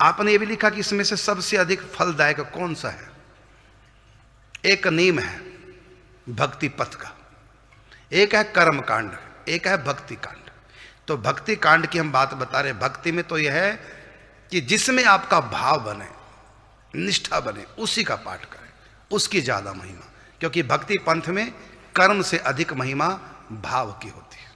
आपने ये भी लिखा कि इसमें से सबसे अधिक फलदायक कौन सा है। एक नियम है भक्ति पथ का, एक है कर्म कांड, एक है भक्ति कांड। तो भक्ति कांड की हम बात बता रहे। भक्ति में तो यह है कि जिसमें आपका भाव बने, निष्ठा बने, उसी का पाठ करें, उसकी ज्यादा महिमा। क्योंकि भक्ति पंथ में कर्म से अधिक महिमा भाव की होती है।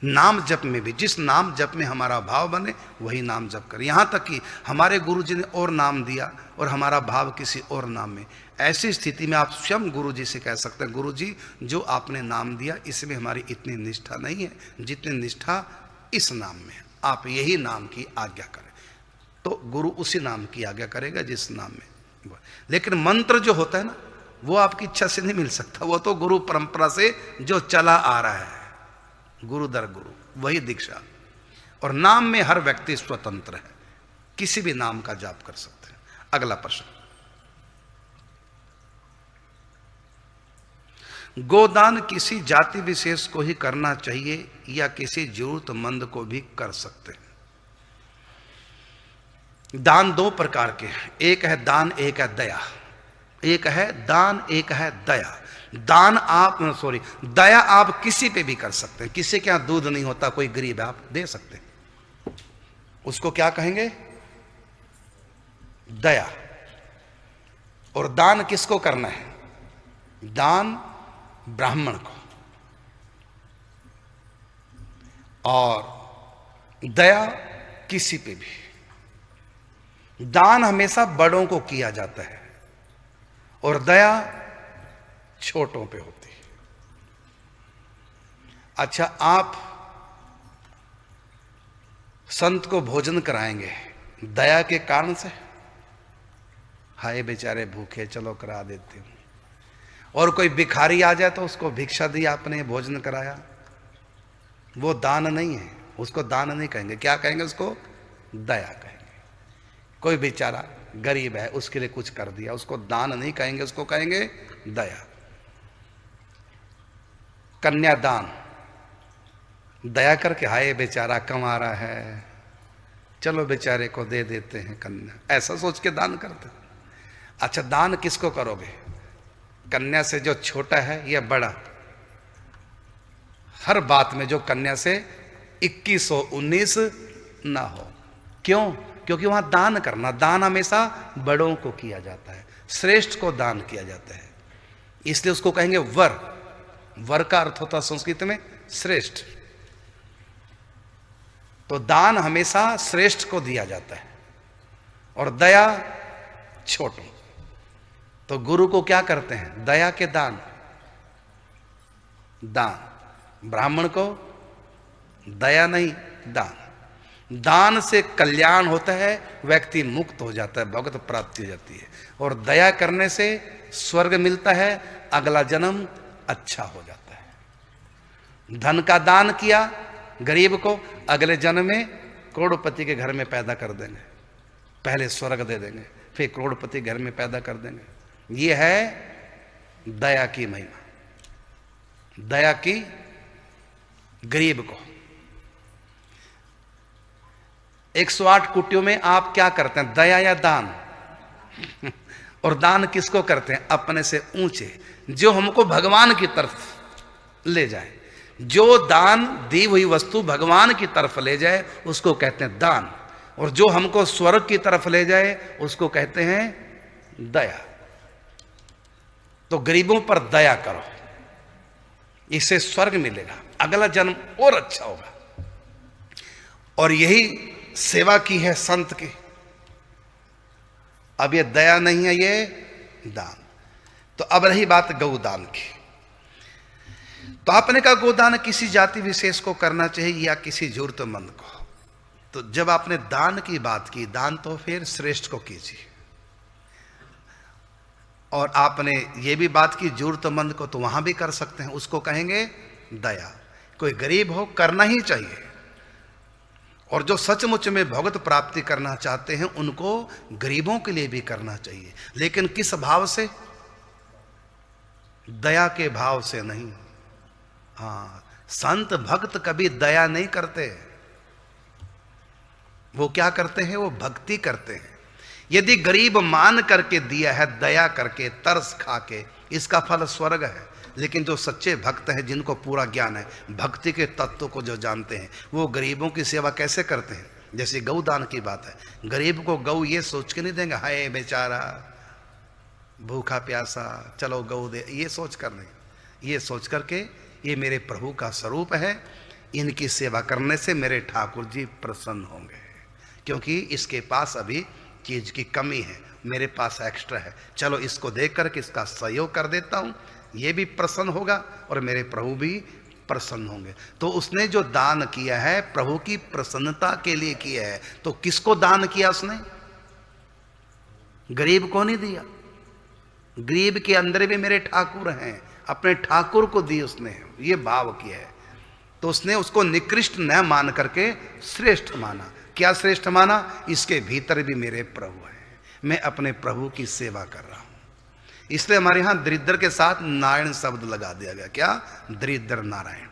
नाम जप में भी जिस नाम जप में हमारा भाव बने वही नाम जप करें। यहां तक कि हमारे गुरु जी ने और नाम दिया और हमारा भाव किसी और नाम में, ऐसी स्थिति में आप स्वयं गुरु जी से कह सकते हैं, गुरु जी जो आपने नाम दिया इसमें हमारी इतनी निष्ठा नहीं है जितनी निष्ठा इस नाम में है, आप यही नाम की आज्ञा करें। तो गुरु उसी नाम की आज्ञा करेगा जिस नाम में। लेकिन मंत्र जो होता है ना, वो आपकी इच्छा से नहीं मिल सकता, वो तो गुरु परंपरा से जो चला आ रहा है, गुरु दर गुरु, वही दीक्षा। और नाम में हर व्यक्ति स्वतंत्र है, किसी भी नाम का जाप कर सकते हैं। अगला प्रश्न, गोदान किसी जाति विशेष को ही करना चाहिए या किसी जरूरतमंद को भी कर सकते हैं। दान दो प्रकार के हैं, एक है दान, एक है दया। एक है दान, एक है दया। दान आप दया आप किसी पे भी कर सकते हैं। किसी के यहां दूध नहीं होता, कोई गरीब है, आप दे सकते हैं, उसको क्या कहेंगे? दया। और दान किसको करना है? दान ब्राह्मण को, और दया किसी पे भी। दान हमेशा बड़ों को किया जाता है और दया छोटों पे होती है। अच्छा, आप संत को भोजन कराएंगे दया के कारण से, हाय बेचारे भूखे, चलो करा देते हूं। और कोई भिखारी आ जाए तो उसको भिक्षा दी आपने, भोजन कराया, वो दान नहीं है, उसको दान नहीं कहेंगे। क्या कहेंगे? उसको दया कहेंगे। कोई बेचारा गरीब है, उसके लिए कुछ कर दिया, उसको दान नहीं कहेंगे, उसको कहेंगे दया। कन्यादान, दया करके, हाय बेचारा कमा रहा है, चलो बेचारे को दे देते हैं कन्या, ऐसा सोच के दान करते। अच्छा, दान किसको करोगे? कन्या से जो छोटा है या बड़ा? हर बात में जो कन्या से 21 हो 19 ना हो। क्यों? क्योंकि वहां दान करना, दान हमेशा बड़ों को किया जाता है, श्रेष्ठ को दान किया जाता है, इसलिए उसको कहेंगे वर। वर का अर्थ होता है संस्कृत में श्रेष्ठ। तो दान हमेशा श्रेष्ठ को दिया जाता है और दया छोटों। तो गुरु को क्या करते हैं? दया के दान, दान। ब्राह्मण को दया नहीं, दान। दान से कल्याण होता है, व्यक्ति मुक्त हो जाता है, भगवत प्राप्ति हो जाती है। और दया करने से स्वर्ग मिलता है, अगला जन्म अच्छा हो जाता है। धन का दान किया गरीब को, अगले जन्म में करोड़पति के घर में पैदा कर देंगे। पहले स्वर्ग दे देंगे, फिर करोड़पति घर में पैदा कर देंगे। ये है दया की महिमा, दया की गरीब को। 108 कुटियों में आप क्या करते हैं? दया या दान? और दान किसको करते हैं? अपने से ऊंचे, जो हमको भगवान की तरफ ले जाए। जो दान दी हुई वस्तु भगवान की तरफ ले जाए उसको कहते हैं दान, और जो हमको स्वर्ग की तरफ ले जाए उसको कहते हैं दया। तो गरीबों पर दया करो, इससे स्वर्ग मिलेगा, अगला जन्म और अच्छा होगा। और यही सेवा की है संत की। अब ये दया नहीं है, ये दान। तो अब रही बात गौदान की। तो आपने कहा गोदान किसी जाति विशेष को करना चाहिए या किसी जरूरतमंद को। तो जब आपने दान की बात की, दान तो फिर श्रेष्ठ को कीजिए। और आपने ये भी बात की जरूरतमंद को, तो वहां भी कर सकते हैं, उसको कहेंगे दया। कोई गरीब हो, करना ही चाहिए। और जो सचमुच में भगवत प्राप्ति करना चाहते हैं उनको गरीबों के लिए भी करना चाहिए, लेकिन किस भाव से? दया के भाव से नहीं। हाँ, संत भक्त कभी दया नहीं करते, वो क्या करते हैं? वो भक्ति करते हैं। यदि गरीब मान करके दिया है, दया करके, तरस खा के, इसका फल स्वर्ग है। लेकिन जो सच्चे भक्त हैं, जिनको पूरा ज्ञान है, भक्ति के तत्व को जो जानते हैं, वो गरीबों की सेवा कैसे करते हैं? जैसे गौ दान की बात है, गरीब को गौ ये सोच के नहीं देंगे हाय बेचारा भूखा प्यासा, चलो गौ दे, ये सोच कर नहीं। ये सोच करके ये मेरे प्रभु का स्वरूप है, इनकी सेवा करने से मेरे ठाकुर जी प्रसन्न होंगे, क्योंकि इसके पास अभी चीज की कमी है, मेरे पास एक्स्ट्रा है, चलो इसको देख करके इसका सहयोग कर देता हूं, ये भी प्रसन्न होगा और मेरे प्रभु भी प्रसन्न होंगे। तो उसने जो दान किया है प्रभु की प्रसन्नता के लिए किया है। तो किसको दान किया उसने? गरीब को नहीं दिया। गरीब के अंदर भी मेरे ठाकुर हैं, अपने ठाकुर को दी उसने, ये भाव किया है। तो उसने उसको निकृष्ट न मान करके श्रेष्ठ माना। क्या श्रेष्ठ माना? इसके भीतर भी मेरे प्रभु हैं, मैं अपने प्रभु की सेवा कर रहा हूं। इसलिए हमारे यहां दरिद्र के साथ नारायण शब्द लगा दिया गया। क्या? दरिद्र नारायण।